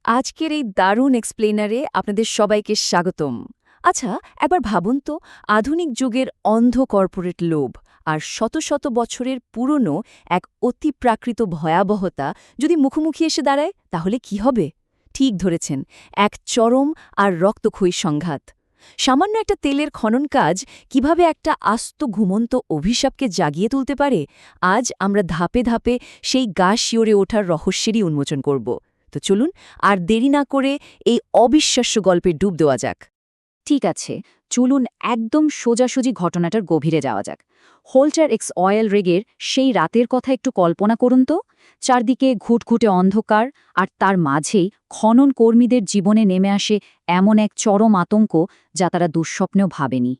আজকের এই দারুণ এক্সপ্লেনারে আপনাদের সবাইকে স্বাগতম। আচ্ছা, একবার ভাবুন তো, আধুনিক যুগের অন্ধ কর্পোরেট লোভ আর শত শত বছরের পুরনো এক অতিপ্রাকৃত ভয়াবহতা যদি মুখোমুখি এসে দাঁড়ায়, তাহলে কি হবে? ঠিক ধরেছেন, এক চরম আর রক্তক্ষয়ী সংঘাত। সামান্য একটা তেলের খনন কাজ কিভাবে একটা আস্ত ঘুমন্ত অভিশাপকে জাগিয়ে তুলতে পারে, আজ আমরা ধাপে ধাপে সেই গা শিওরে ওঠার রহস্যেরই উন্মোচন করব। তো চলুন আর দেরি না করে এই অবিশ্বাস্য গল্পে ডুব দেওয়া যাক। ঠিক আছে, চলুন একদম সোজাসুজি ঘটনাটার গভীরে যাওয়া যাক। হোল্টার এক্স অয়েল রিগের সেই রাতের কথা একটু কল্পনা করুন তো। চারদিকে ঘুটঘুটে অন্ধকার, আর তার মাঝেই খনন কর্মীদের জীবনে নেমে আসে এমন এক চরম আতঙ্ক যা তারা দুঃস্বপ্নেও ভাবেনি।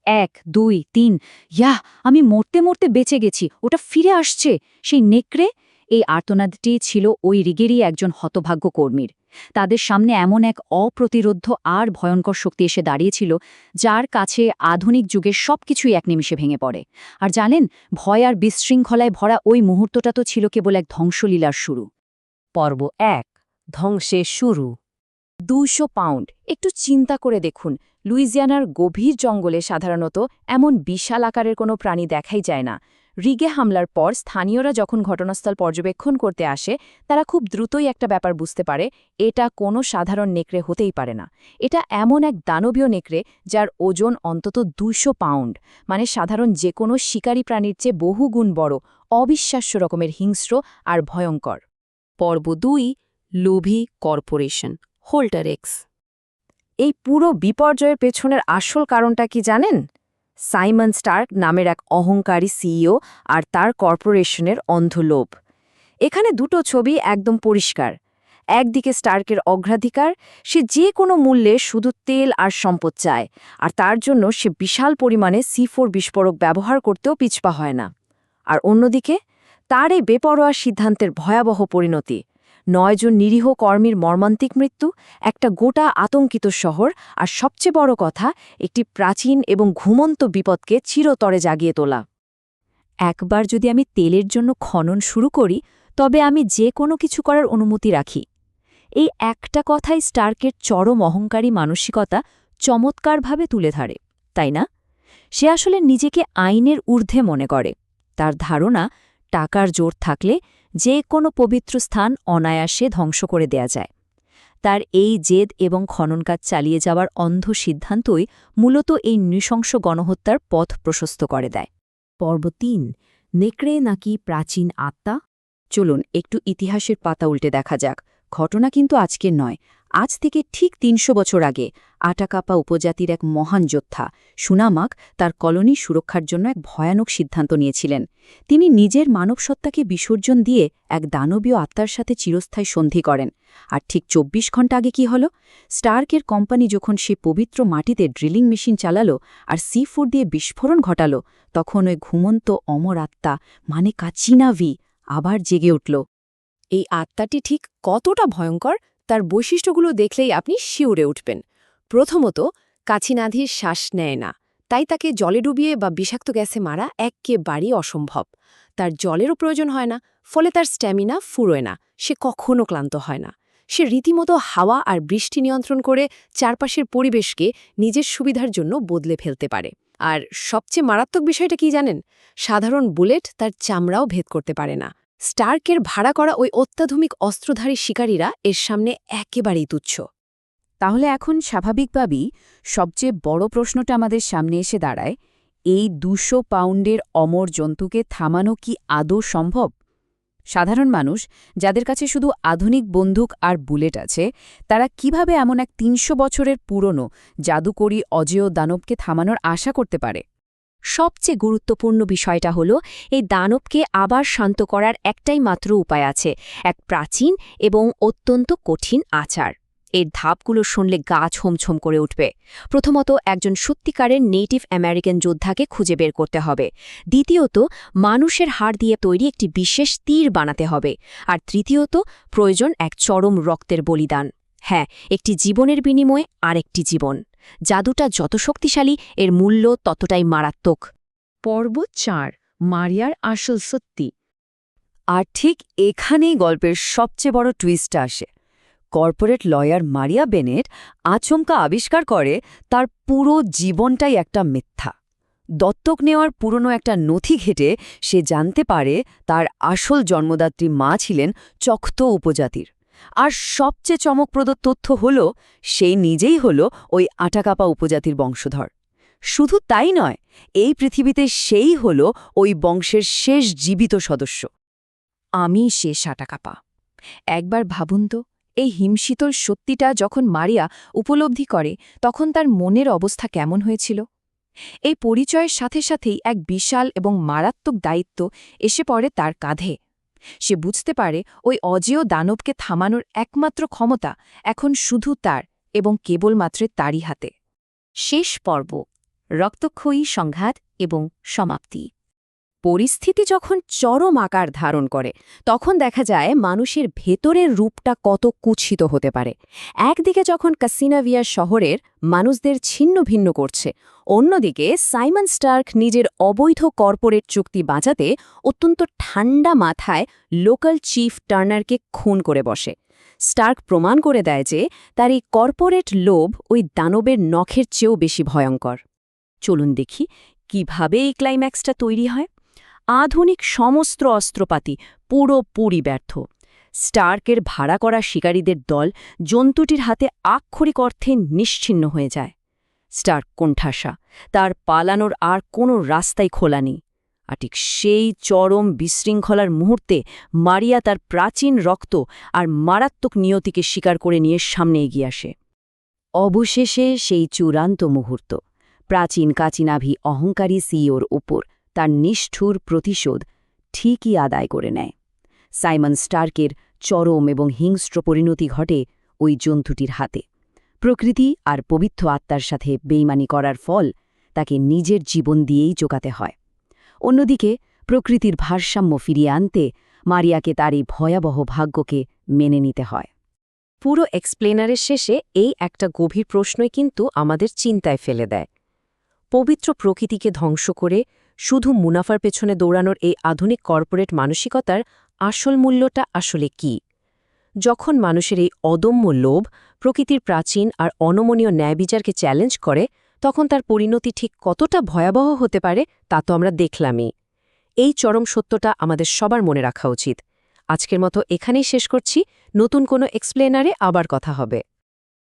1, 2, 3, ইয়াহ, আমি মরতে মরতে বেঁচে গেছি, ওটা ফিরে আসছে, সেই নেকড়ে। এই আর্তনাদটি ছিল ওই রিগেরই একজন হতভাগ্য কর্মীর। তাদের সামনে এমন এক অপ্রতিরোধ্য আর ভয়ঙ্কর শক্তি এসে দাঁড়িয়েছিল, যার কাছে আধুনিক যুগের সবকিছুই এক নিমিষে ভেঙে পড়ে। আর জানেন, ভয় আর বিশৃঙ্খলায় ভরা ওই মুহূর্তটা তো ছিল কেবল এক ধ্বংসলীলার শুরু। পর্ব 1, ধ্বংসের শুরু। 200 পাউন্ড। একটু চিন্তা করে দেখুন, লুইজিয়ানার গভীর জঙ্গলে সাধারণত এমন বিশাল আকারের কোনো প্রাণী দেখাই যায় না। রিগে হামলার পর স্থানীয়রা যখন ঘটনাস্থল পর্যবেক্ষণ করতে আসে, তারা খুব দ্রুতই একটা ব্যাপার বুঝতে পারে, এটা কোনো সাধারণ নেকড়ে হতেই পারে না। এটা এমন এক দানবীয় নেকড়ে যার ওজন অন্তত 200 পাউন্ড, মানে সাধারণ যে কোনো শিকারী প্রাণীর চেয়ে বহুগুণ বড়, অবিশ্বাস্য রকমের হিংস্র আর ভয়ঙ্কর। পর্ব 2, লোভী কর্পোরেশন, হোল্টার এক্স। এই পুরো বিপর্যয়ের পেছনের আসল কারণটা কি জানেন? সাইমন স্টার্ক নামের এক অহংকারী সিইও আর তার কর্পোরেশনের অন্ধ লোভ। এখানে দুটো ছবি একদম পরিষ্কার। একদিকে স্টার্কের অগ্রাধিকার, সে যে কোনো মূল্যে শুধু তেল আর সম্পদ চায়, আর তার জন্য সে বিশাল পরিমাণে C4 বিস্ফোরক ব্যবহার করতেও পিছপা হয় না। আর অন্যদিকে তার এই বেপরোয়া সিদ্ধান্তের ভয়াবহ পরিণতি, 9 জন নিরীহ কর্মীর মর্মান্তিক মৃত্যু, একটা গোটা আতঙ্কিত শহর, আর সবচেয়ে বড় কথা, একটি প্রাচীন এবং ঘুমন্ত বিপদকে চিরতরে জাগিয়ে তোলা। একবার যদি আমি তেলের জন্য খনন শুরু করি, তবে আমি যে কোনো কিছু করার অনুমতি রাখি। এই একটা কথাই স্টার্কের চরম অহংকারী মানসিকতা চমৎকারভাবে তুলে ধরে, তাই না? সে আসলে নিজেকে আইনের ঊর্ধ্বে মনে করে। তার ধারণা, টাকার জোর থাকলে যে কোনো পবিত্র স্থান অনায়াসে ধ্বংস করে দেয়া যায়। তার এই জেদ এবং খননকাজ চালিয়ে যাওয়ার অন্ধ সিদ্ধান্তই মূলত এই নৃশংস গণহত্যার পথ প্রশস্ত করে দেয়। পর্ব 3, নেকড়ে নাকি প্রাচীন আত্মা? চলুন একটু ইতিহাসের পাতা উল্টে দেখা যাক। ঘটনা কিন্তু আজকের নয়, আজ থেকে ঠিক 300 বছর আগে আটাকাপা উপজাতির এক মহান যোদ্ধা সুনামাক তার কলোনি সুরক্ষার জন্য এক ভয়ানক সিদ্ধান্ত নিয়েছিলেন। তিনি নিজের মানবসত্তাকে বিসর্জন দিয়ে এক দানবীয় আত্মার সাথে চিরস্থায়ী সন্ধি করেন। আর ঠিক 24 ঘণ্টা আগে কি হল? স্টার্কের কোম্পানি যখন সে পবিত্র মাটিতে ড্রিলিং মেশিন চালালো আর C4 দিয়ে বিস্ফোরণ ঘটালো, তখন ওই ঘুমন্ত অমর আত্মা, মানে কাচিনাভি, আবার জেগে উঠল। এই আত্মাটি ঠিক কতটা ভয়ঙ্কর, তার বৈশিষ্ট্যগুলো দেখলেই আপনি শিউরে উঠবেন। প্রথমত, কাচিনাধির শ্বাস নেয় না, তাই তাকে জলে ডুবিয়ে বা বিষাক্ত গ্যাসে মারা একেবারেই অসম্ভব। তার জলেরও প্রয়োজন হয় না, ফলে তার স্ট্যামিনা ফুরোয় না, সে কখনো ক্লান্ত হয় না। সে রীতিমতো হাওয়া আর বৃষ্টি নিয়ন্ত্রণ করে চারপাশের পরিবেশকে নিজের সুবিধার জন্য বদলে ফেলতে পারে। আর সবচেয়ে মারাত্মক বিষয়টা কি জানেন? সাধারণ বুলেট তার চামড়াও ভেদ করতে পারে না। স্টার্কের ভাড়া করা ওই অত্যাধুনিক অস্ত্রধারী শিকারীরা এর সামনে একেবারেই তুচ্ছ। তাহলে এখন স্বাভাবিকভাবেই সবচেয়ে বড় প্রশ্নটা আমাদের সামনে এসে দাঁড়ায়, এই 200 পাউন্ডের অমর জন্তুকে থামানো কি আদৌ সম্ভব? সাধারণ মানুষ, যাদের কাছে শুধু আধুনিক বন্দুক আর বুলেট আছে, তারা কিভাবে এমন এক 300 বছরের পুরনো জাদুকরী অজেয় দানবকে থামানোর আশা করতে পারে? সবচেয়ে গুরুত্বপূর্ণ বিষয়টা হলো, এই দানবকে আবার শান্ত করার একটাই মাত্র উপায় আছে, এক প্রাচীন এবং অত্যন্ত কঠিন আচার। এর ধাপগুলো শুনলে গা ছমছম করে উঠবে। প্রথমত, একজন সত্যিকারের নেটিভ আমেরিকান যোদ্ধাকে খুঁজে বের করতে হবে। দ্বিতীয়ত, মানুষের হাড় দিয়ে তৈরি একটি বিশেষ তীর বানাতে হবে। আর তৃতীয়ত, প্রয়োজন এক চরম রক্তের বলিদান। হ্যাঁ, একটি জীবনের বিনিময়ে আরেকটি জীবন। জাদুটা যত শক্তিশালী, এর মূল্য ততটাই মারাত্মক। পর্ব 4, মারিয়ার আসল সত্যি। আর ঠিক এখানেই গল্পের সবচেয়ে বড় টুইস্টটা আসে। কর্পোরেট লয়ার মারিয়া বেনেট আচমকা আবিষ্কার করে তার পুরো জীবনটাই একটা মিথ্যা। দত্তক নেওয়ার পুরনো একটা নথি ঘেঁটে সে জানতে পারে তার আসল জন্মদাত্রী মা ছিলেন চক্ত উপজাতির। আর সবচেয়ে চমকপ্রদ তথ্য হল সেই নিজেই হল ওই আটাকাপা উপজাতির বংশধর। শুধু তাই নয়, এই পৃথিবীতে সেই হল ওই বংশের শেষ জীবিত সদস্য। আমি শেষ আটাকাপা। একবার ভাবুন তো, এই হিমশীতল সত্যিটা যখন মারিয়া উপলব্ধি করে তখন তার মনের অবস্থা কেমন হয়েছিল। এই পরিচয়ের সাথে সাথেই এক বিশাল এবং মারাত্মক দায়িত্ব এসে পড়ে তার কাঁধে। সে বুঝতে পারে ওই অজেয় দানবকে থামানোর একমাত্র ক্ষমতা এখন শুধু তার এবং কেবলমাত্র তারই হাতে। শেষ পর্ব, রক্তক্ষয়ী সংঘাত এবং সমাপ্তি। পরিস্থিতি যখন চরম আকার ধারণ করে তখন দেখা যায় মানুষের ভেতরের রূপটা কত কুৎসিত হতে পারে। একদিকে যখন কাসিনাভিয়ার শহরের মানুষদের ছিন্ন ভিন্ন করছে, অন্যদিকে সাইমন স্টার্ক নিজের অবৈধ কর্পোরেট চুক্তি বাঁচাতে অত্যন্ত ঠান্ডা মাথায় লোকাল চিফ টার্নারকে খুন করে বসে। স্টার্ক প্রমাণ করে দেয় যে তার এই কর্পোরেট লোভ ওই দানবের নখের চেয়েও বেশি ভয়ঙ্কর। চলুন দেখি কিভাবে এই ক্লাইম্যাক্সটা তৈরি হয়। আধুনিক সমস্ত অস্ত্রপাতি পুরোপুরি ব্যর্থ। স্টার্কের ভাড়া করা শিকারীদের দল জন্তুটির হাতে আক্ষরিক অর্থে নিশ্চিহ্ন হয়ে যায়। স্টার্ক কোণঠাসা, তার পালানোর আর কোনো রাস্তাই খোলা নেই। আর ঠিক সেই চরম বিশৃঙ্খলার মুহূর্তে মারিয়া তার প্রাচীন রক্ত আর মারাত্মক নিয়তিকে স্বীকার করে নিয়ে সামনে এগিয়ে আসে। অবশেষে সেই চূড়ান্ত মুহূর্ত, প্রাচীন কাচিনাভি অহংকারী সিইওর ওপর তার নিষ্ঠুর প্রতিশোধ ঠিকই আদায় করে নেয়। সাইমন স্টার্কের চরম এবং হিংস্র পরিণতি ঘটে ওই জন্তুটির হাতে। প্রকৃতি আর পবিত্র আত্মার সাথে বেইমানি করার ফল তাকে নিজের জীবন দিয়েই চোকাতে হয়। অন্যদিকে প্রকৃতির ভারসাম্য ফিরিয়ে আনতে মারিয়াকে তার এই ভয়াবহ ভাগ্যকে মেনে নিতে হয়। পুরো এক্সপ্লেনারের শেষে এই একটা গভীর প্রশ্নই কিন্তু আমাদের চিন্তায় ফেলে দেয়। পবিত্র প্রকৃতিকে ধ্বংস করে শুধু মুনাফার পেছনে দৌড়ানোর এই আধুনিক কর্পোরেট মানসিকতার আসল মূল্যটা আসলে কি? যখন মানুষের এই অদম্য লোভ প্রকৃতির প্রাচীন আর অনমনীয় ন্যায়বিচারকে চ্যালেঞ্জ করে, তখন তার পরিণতি ঠিক কতটা ভয়াবহ হতে পারে তা তো আমরা দেখলামই। এই চরম সত্যটা আমাদের সবার মনে রাখা উচিত। আজকের মতো এখানেই শেষ করছি। নতুন কোনো এক্সপ্লেনারে আবার কথা হবে।